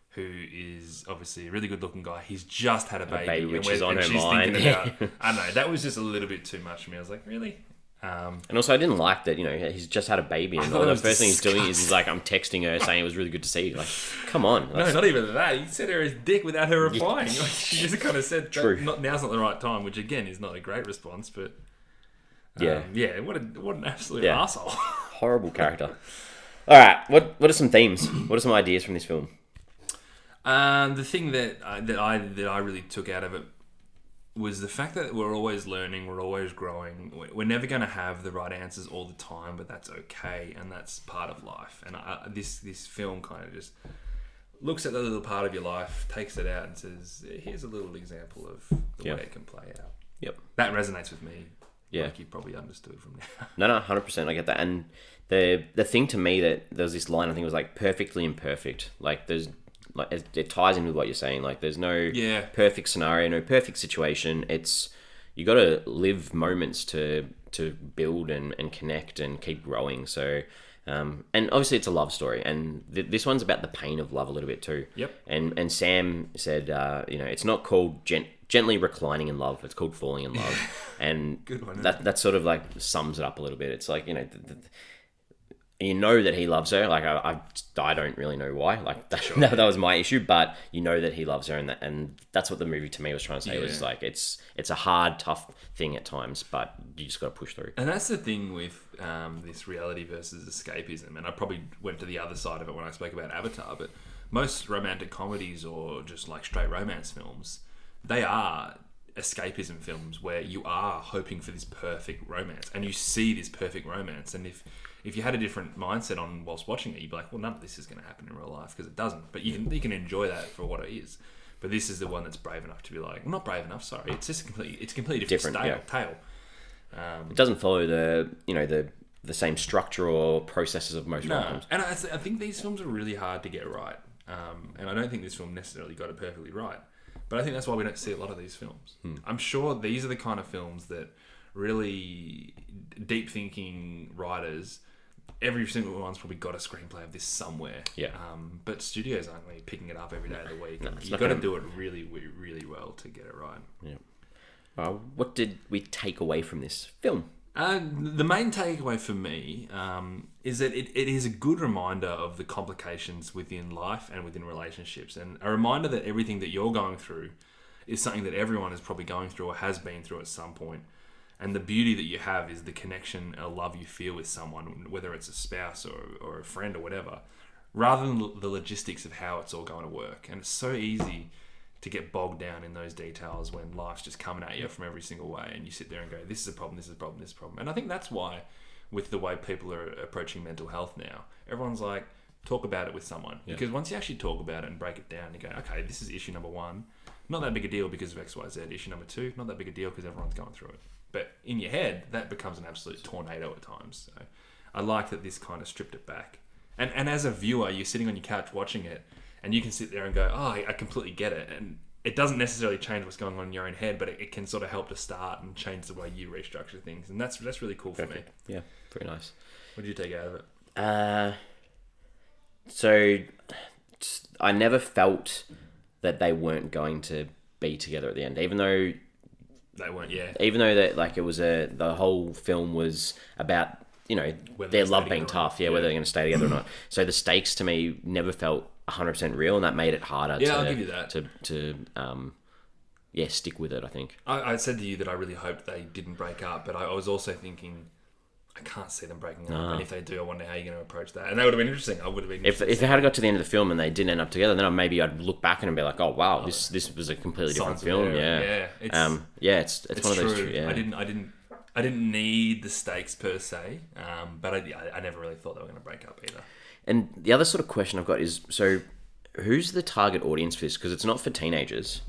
who is obviously a really good-looking guy. He's just had a baby, which is on her she's mind. Thinking about, I don't know, that was just a little bit too much for me. I was like, really? And also, I didn't like that. He's just had a baby, and the first thing he's doing is he's like, I'm texting her saying it was really good to see you. Like, come on. No, not even that. He said her his dick without her replying. Like, she just kind of said, True. Now's not the right time, which again is not a great response, but. What an absolute asshole. Horrible character. All right, what are some themes? What are some ideas from this film? The thing that I really took out of it was the fact that we're always learning, we're always growing. We're never going to have the right answers all the time, but that's okay, and that's part of life. And this film kind of just looks at the little part of your life, takes it out, and says, "Here's a little example of the way it can play out." Yep, that resonates with me. Yeah, like you probably understood from now. No, 100%. I get that. And the thing to me that there was this line, I think it was like perfectly imperfect. Like there's like it ties in with what you're saying. Like there's no perfect scenario, no perfect situation. It's you got to live moments to build and connect and keep growing. So. And obviously it's a love story, and this one's about the pain of love a little bit too. Yep. And Sam said, it's not called gently reclining in love; it's called falling in love. And good one, that sort of like sums it up a little bit. It's like that he loves her. Like I don't really know why. Like that was my issue, but you know that he loves her, and that's what the movie to me was trying to say. It was like it's a hard, tough thing at times, but you just got to push through. And that's the thing with this reality versus escapism. And I probably went to the other side of it when I spoke about Avatar, but most romantic comedies or just like straight romance films, they are escapism films where you are hoping for this perfect romance, and you see this perfect romance, and if you had a different mindset on whilst watching it, you'd be like, well, none of this is going to happen in real life, because it doesn't. But you can enjoy that for what it is. But this is the one that's brave enough to be like, well, not brave enough. Sorry, it's just a completely different tale. It doesn't follow the same structure or processes of most rom-coms. And I think these films are really hard to get right. And I don't think this film necessarily got it perfectly right. But I think that's why we don't see a lot of these films. I'm sure these are the kind of films that really deep thinking writers, every single one's probably got a screenplay of this somewhere. Yeah. But studios aren't really picking it up every day of the week. You've got to do it really, really well to get it right. Yeah. What did we take away from this film? The main takeaway for me is that it is a good reminder of the complications within life and within relationships, and a reminder that everything that you're going through is something that everyone is probably going through or has been through at some point. And the beauty that you have is the connection or love you feel with someone, whether it's a spouse or a friend or whatever, rather than the logistics of how it's all going to work. And it's so easy to get bogged down in those details when life's just coming at you from every single way, and you sit there and go, this is a problem, this is a problem, this is a problem. And I think that's why, with the way people are approaching mental health now, everyone's like, talk about it with someone. Yeah. Because once you actually talk about it and break it down, you go, okay, this is issue number 1. Not that big a deal because of X, Y, Z. Issue number 2, not that big a deal because everyone's going through it. But in your head, that becomes an absolute tornado at times. So I like that this kind of stripped it back. And as a viewer, you're sitting on your couch watching it, and you can sit there and go, oh, I completely get it. And it doesn't necessarily change what's going on in your own head, but it can sort of help to start and change the way you restructure things. And that's really cool for me. Yeah, very nice. What did you take out of it? So I never felt that they weren't going to be together at the end, even though they weren't. Yeah. Even though that like it was the whole film was about their love being tough. Yeah, whether they're going to stay together or not. So the stakes to me never felt 100% real, and that made it harder I'll give you that. to stick with it, I think. I said to you that I really hoped they didn't break up, but I was also thinking, I can't see them breaking up. And if they do, I wonder how you're going to approach that. And that would have been interesting. If they had got to the end of the film and they didn't end up together, then I'd look back and be like, oh wow, this was a completely different film. It's one of those. Yeah. I didn't need the stakes per se, but I never really thought they were going to break up either. And the other sort of question I've got is, so who's the target audience for this? Because it's not for teenagers,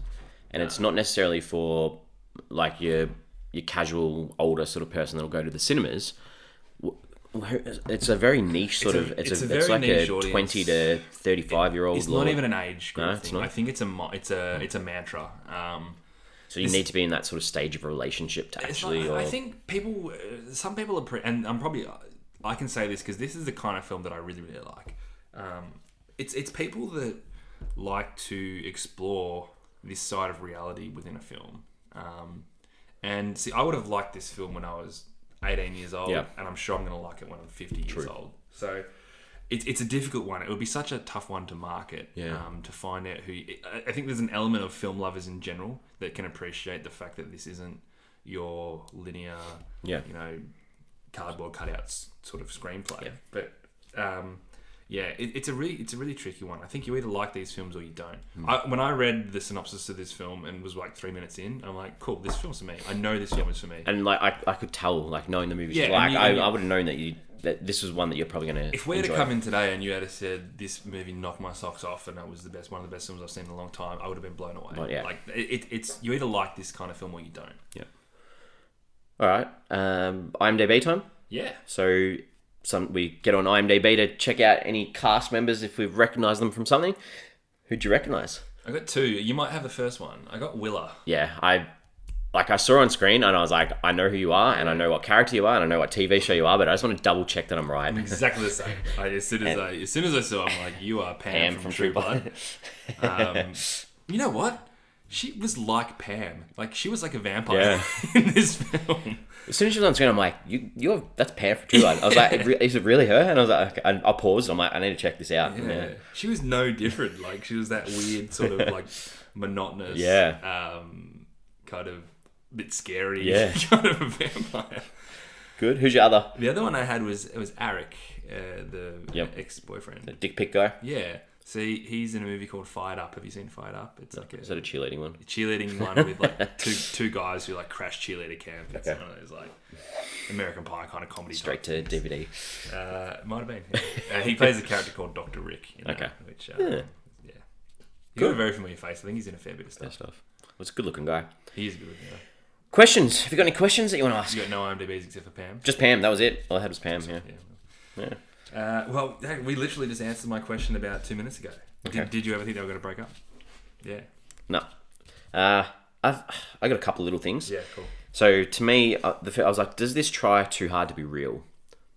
and it's not necessarily for like your casual older sort of person that'll go to the cinemas. It's a very niche sort of. It's like a 20 to 35-year-old. It's not even an age group thing. I think it's a mantra. So you need to be in that sort of stage of a relationship to actually. I think some people are, and I can say this because this is the kind of film that I really, really like. It's people that like to explore this side of reality within a film. And see, I would have liked this film when I was 18 years old, and I'm sure I'm going to like it when I'm 50 years old. So it's a difficult one. It would be such a tough one to market, to find out who... I think there's an element of film lovers in general that can appreciate the fact that this isn't your linear, cardboard cutouts sort of screenplay. Yeah. But it's a really tricky one. I think you either like these films or you don't. When I read the synopsis of this film and was like 3 minutes in, I'm like, cool, this film's for me. I know this film is for me. And like I could tell, like knowing the movies, I would have known that this was one that you're probably going to. If we had come in today and you had said this movie knocked my socks off and it was one of the best films I've seen in a long time, I would have been blown away. But, like it's you either like this kind of film or you don't. Yeah. All right. IMDb time. Yeah. So we get on IMDb to check out any cast members if we've recognised them from something. Who'd you recognise? I got two. You might have the first one. I got Willa. Yeah, I saw her on screen and I was like, I know who you are and I know what character you are and I know what TV show you are, but I just want to double check that I'm right. I'm exactly the same. As soon as I saw, I'm like, you are Pam from True Blood. You know what? She was like Pam. Like she was like a vampire in this film. As soon as she was on screen, I'm like, that's Pam from True Blood. I was like, is it really her? And I was like, okay. I paused. I'm like, I need to check this out. Yeah. She was no different. Like she was that weird sort of like monotonous, kind of bit scary, kind of a vampire. Good. Who's your other? The other one I had was Arik, the ex-boyfriend, the dick pic guy. Yeah. See, he's in a movie called Fired Up. Have you seen Fired Up? It's like is that a cheerleading one? A cheerleading one with like two guys who like crash cheerleader camp. It's one of those like American Pie kind of comedy. Straight to DVD. Might have been. Yeah. He plays a character called Dr. Rick. Which He's got a very familiar face. I think he's in a fair bit of stuff. Well, it's a good looking guy. He is a good looking guy. Questions? Have you got any questions that you want to ask? You got no IMDb's except for Pam? Just Pam. That was it. All I had was Pam. Yeah. Well, we literally just answered my question about 2 minutes ago. Okay. Did you ever think they were going to break up? Yeah. No. I got a couple of little things. Yeah, cool. So to me, I was like, does this try too hard to be real?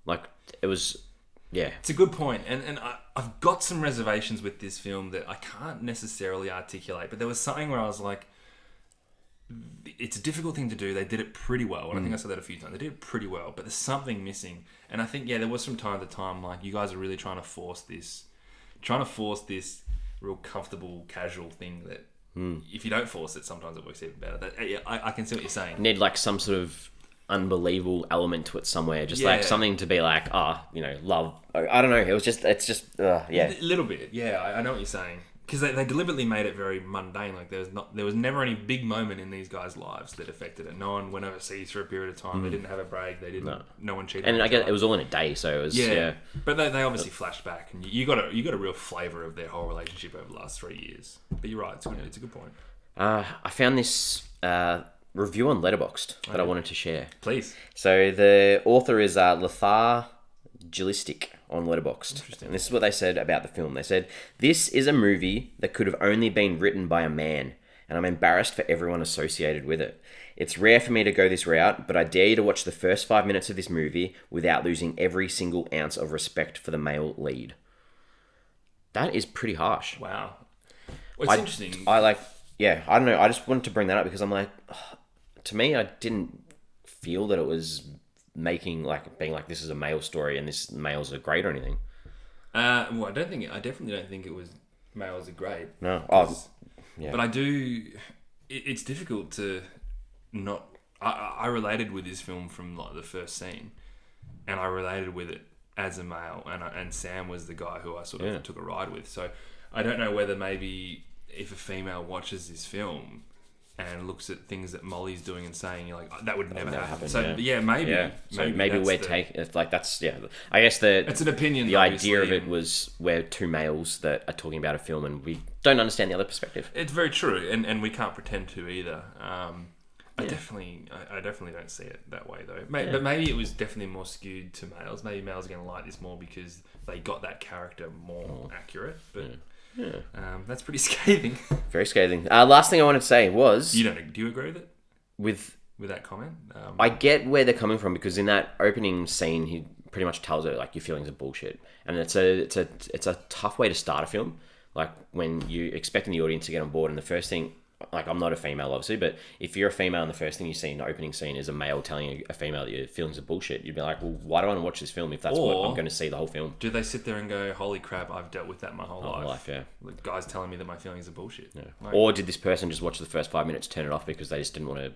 Like, it was... Yeah. It's a good point. And I've got some reservations with this film that I can't necessarily articulate. But there was something where I was like, it's a difficult thing to do. They did it pretty well. And I think I said that a few times. They did it pretty well. But there's something missing. And I think, there was from time to time, like, you guys are really trying to force this real comfortable, casual thing that if you don't force it, sometimes it works even better. I can see what you're saying. Need like some sort of unbelievable element to it somewhere, just like something to be like, love. I don't know. It's just, a little bit. Yeah, I know what you're saying. Because they deliberately made it very mundane. Like there was never any big moment in these guys' lives that affected it. No one went overseas for a period of time. They didn't have a break. They didn't. No one cheated. And I guess it was all in a day, so it was But they obviously flashed back, and you got a real flavour of their whole relationship over the last 3 years. But you're right. It's a good point. I found this review on Letterboxd that I wanted to share. Please. So the author is Lothar Gilistic on Letterboxd. And this is what they said about the film. They said, "This is a movie that could have only been written by a man, and I'm embarrassed for everyone associated with it. It's rare for me to go this route, but I dare you to watch the first 5 minutes of this movie without losing every single ounce of respect for the male lead." That is pretty harsh. Wow. Well, it's interesting. I don't know. I just wanted to bring that up because I'm like, to me, I didn't feel that it was being like this is a male story and this males are great or anything. Well, I definitely don't think it was males are great. No. Yeah. But I do... It's difficult to not... I related with this film from like the first scene, and I related with it as a male, and Sam was the guy who I sort of took a ride with. So I don't know whether maybe if a female watches this film and looks at things that Molly's doing and saying, you're like, oh, that would never happen. So maybe. Yeah. So maybe we're taking... It's like, that's... Yeah. I guess it's an opinion, the idea of it was we're two males that are talking about a film and we don't understand the other perspective. It's very true. And we can't pretend to either. I definitely don't see it that way though. But maybe it was definitely more skewed to males. Maybe males are going to like this more because they got that character more accurate. But that's pretty scathing. Very scathing. Last thing I wanted to say was... Do you agree with it? With that comment? I get where they're coming from, because in that opening scene, he pretty much tells her like your feelings are bullshit, and it's a tough way to start a film. Like when you're expecting the audience to get on board, and the first thing... Like, I'm not a female, obviously, but if you're a female and the first thing you see in the opening scene is a male telling a female that your feelings are bullshit, you'd be like, well, why do I want to watch this film if that's what I'm going to see the whole film? Do they sit there and go, holy crap, I've dealt with that my whole life? Yeah. The guy's telling me that my feelings are bullshit. Yeah. Like, or did this person just watch the first 5 minutes, turn it off because they just didn't want to...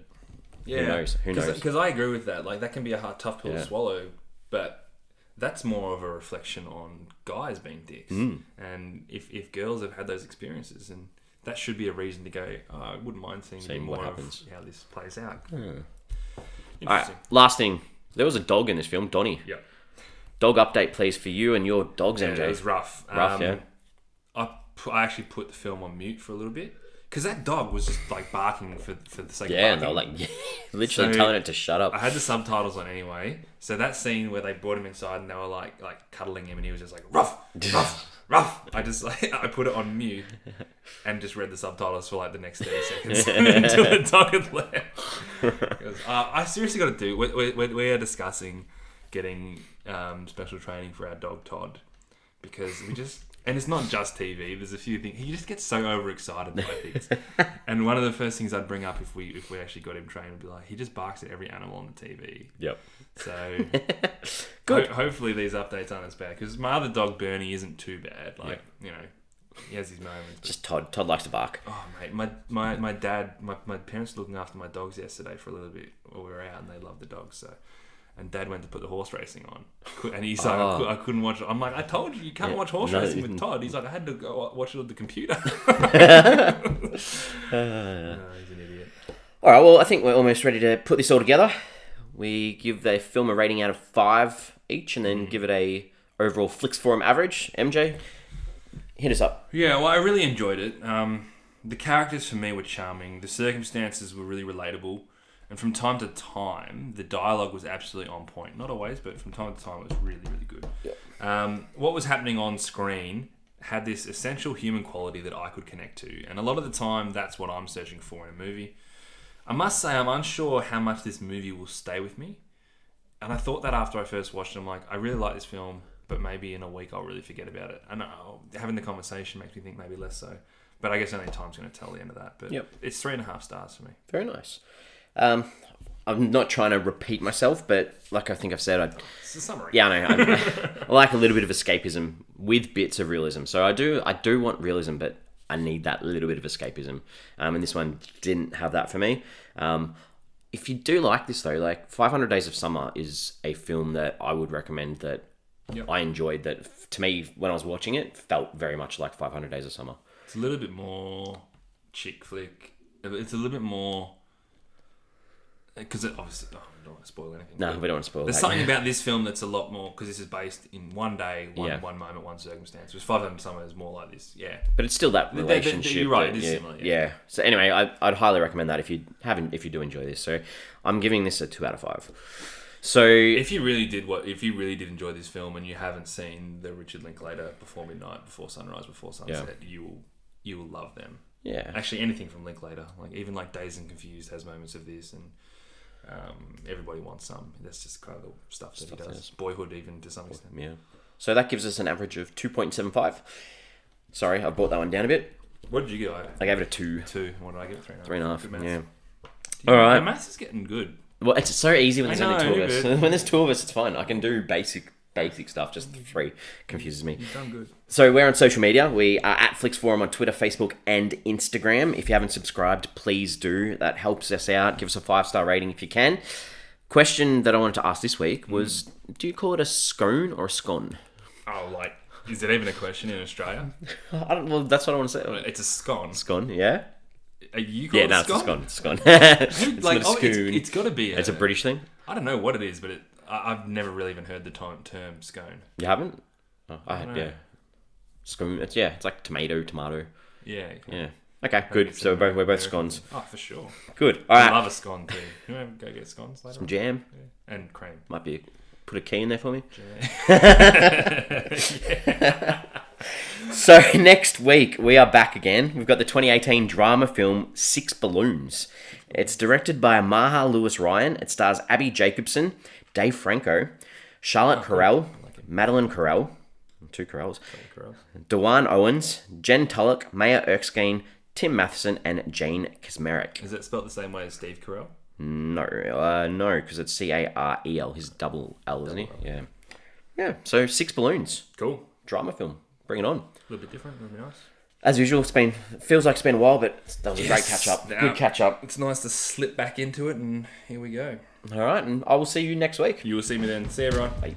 Yeah. Who knows? Because I agree with that. Like, that can be a tough pill to swallow, but that's more of a reflection on guys being dicks. And if girls have had those experiences, and... that should be a reason to go, I wouldn't mind seeing more of how this plays out. Interesting. All right, last thing. There was a dog in this film, Donnie. Yep. Dog update, please, for you and your dogs, MJ. It was rough. Yeah. I actually put the film on mute for a little bit, because that dog was just like barking for the sake of barking. Yeah, and they were like, literally telling it to shut up. I had the subtitles on anyway, so that scene where they brought him inside and they were like cuddling him and he was just like, ruff, ruff. Rough. I put it on mute and just read the subtitles for like the next 30 seconds until the dog had left. I seriously got to do. We are discussing getting special training for our dog Todd, because we just, and it's not just TV. There's a few things he just gets so overexcited by things. And one of the first things I'd bring up if we actually got him trained would be like, he just barks at every animal on the TV. Yep. So good. Hopefully these updates aren't as bad, because my other dog Bernie isn't too bad. Like, you know, he has his moments. Just Todd. Todd likes to bark. Oh mate, my dad, my parents were looking after my dogs yesterday for a little bit while we were out, and they love the dogs. So, and Dad went to put the horse racing on, and he's like, I couldn't watch it. I'm like, I told you can't watch horse racing with Todd. He's like, I had to go watch it on the computer. No, he's an idiot. All right, well, I think we're almost ready to put this all together. We give the film a rating out of 5 each, and then give it a overall Flix Forum average. MJ, hit us up. Yeah, well, I really enjoyed it. The characters for me were charming. The circumstances were really relatable. And from time to time, the dialogue was absolutely on point. Not always, but from time to time, it was really, really good. Yep. What was happening on screen had this essential human quality that I could connect to. And a lot of the time, that's what I'm searching for in a movie. I must say, I'm unsure how much this movie will stay with me. And I thought that after I first watched it, I'm like, I really like this film, but maybe in a week I'll really forget about it. And having the conversation makes me think maybe less so. But I guess only time's going to tell the end of that. But It's 3.5 stars for me. Very nice. I'm not trying to repeat myself, but like I think I've said, it's a summary. Yeah, I know. I like a little bit of escapism with bits of realism. So I do want realism, but I need that little bit of escapism. And this one didn't have that for me. If you do like this though, like 500 Days of Summer is a film that I would recommend, that I enjoyed, that to me, when I was watching it, felt very much like 500 Days of Summer. It's a little bit more chick flick. It's a little bit more... Because obviously, I don't want to spoil anything. No, we don't want to spoil. There's something about this film that's a lot more, because this is based in one day, one moment, one circumstance. Which 500 Summer is more like this, But it's still that relationship. You're right, it is similar. Yeah. So anyway, I'd highly recommend that if you do enjoy this. So I'm giving this a 2 out of 5. So if you really did enjoy this film and you haven't seen the Richard Linklater Before Midnight, Before Sunrise, Before Sunset, you will love them. Yeah. Actually, anything from Linklater, like even like Dazed and Confused has moments of this, and Everybody Wants Some. That's just kind of the stuff that he does. Boyhood, even to some extent. Yeah. So that gives us an average of 2.75. Sorry, I brought that one down a bit. What did you give? I gave it a 2. 2. What did I give it? 3.5. Good maths. Yeah. All right. My maths is getting good. Well, it's so easy when there's only 2 of us. When there's 2 of us, it's fine. I can do basic basic stuff. Just 3 confuses me. You've done good. So we're on social media. We are at Flix Forum on Twitter, Facebook, and Instagram. If you haven't subscribed, please do. That helps us out. Give us a 5-star rating if you can. Question that I wanted to ask this week was, do you call it a scone or a scone? Oh, like, is it even a question in Australia? Well, that's what I want to say. It's a scone. Scone, yeah? Are you called a scone? It's a scone. It's Like, not a scone. it's got to be. It's a British thing? I don't know what it is, but I've never really even heard the term scone. You haven't? Oh, I had, know. yeah. Scone, it's like tomato. Yeah. Yeah. Okay, good. So we're both scones. Oh, for sure. Good. All right. I love a scone too. You want to go get scones later? Some jam. Yeah. And cream. Might be. Put a key in there for me. So next week we are back again. We've got the 2018 drama film 6 Balloons. It's directed by Maha Lewis Ryan. It stars Abby Jacobson, Dave Franco, Charlotte Carell, Madeline Carell, 2 Carells, Dewan Owens, Jen Tulloch, Maya Erskine, Tim Matheson, and Jane Kasmerick. Is it spelled the same way as Steve Carell? No, because it's Carel. He's double L, isn't he? L. Yeah. So 6 Balloons. Cool. Drama film. Bring it on. A little bit different. Really nice. As usual, feels like it's been a while, but that was a great catch up. Good catch up. It's nice to slip back into it, and here we go. All right, and I will see you next week. You will see me then. See you, everyone. Bye.